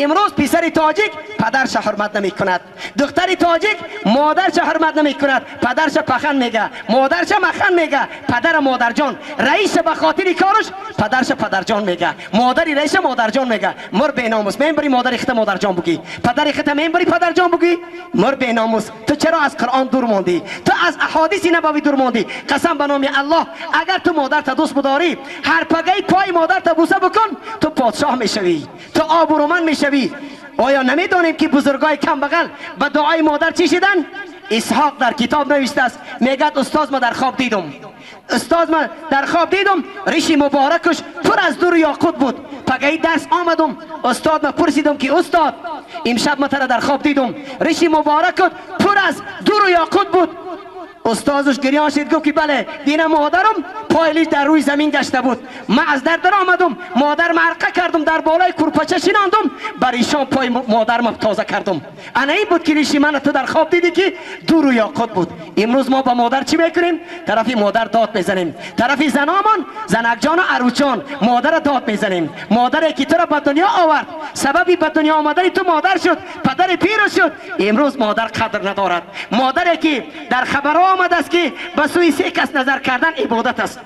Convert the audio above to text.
امروز پسر تاجیک پدرش حرمت نمی کند، دختر تاجیک مادرش حرمت نمی کند، پدرش پخن میگه، مادرش مخن میگه، پدر مادر جان. رئیس به خاطر کارش پدرش پدر جان میگه، مادری رئیس مادر جان میگه. مر به ناموس من بری مادر خت مادر جان بگی، پدر خت من بری پدر جان بگی. مر به ناموس تو چرا از قرآن دور موندی؟ تو از احادیث نبوی دور موندی. قسم به نام الله اگر تو مادر تا دوست بداری هر پگی پای مادر تا بوسه بکن تو پادشاه میشوی، تو آبرومند میشوی. آیا نمیدانیم که بزرگای کم بغل به دعای مادر چی شدن؟ اسحاق در کتاب نوشته است، میگه استاد ما در خواب دیدم، استاد ما در خواب دیدم ریش مبارکش پر از در یاقوت بود. پگی درس آمدم استاد ما پرسیدم که استاد امشب ما در خواب دیدم ریش مبارکت پر از در یاقوت بود. استادش گریان شد گفت که بله دیدم مادرم پایلیش در روی زمین گشته بود. من از در آمدم مادر مرقه کردم در بالای کورپچه شناندم بریشان پای مادر ما تازه کردم. انا این بود که ریشی من تو در خواب دیدی که دور و یاقوت بود. امروز ما با مادر چی میکنیم؟ طرفی مادر داد میزنیم، طرفی زنامان زنک جان و عروچان مادر داد میزنیم. مادری که تو را به دنیا آورد، سببی به دنیا آمدن تو مادر شد، پدر پیر شد. امروز مادر قدر ندارد. مادری که در خبر آمد است که به سوی سه کس نظر کردن عبادت است.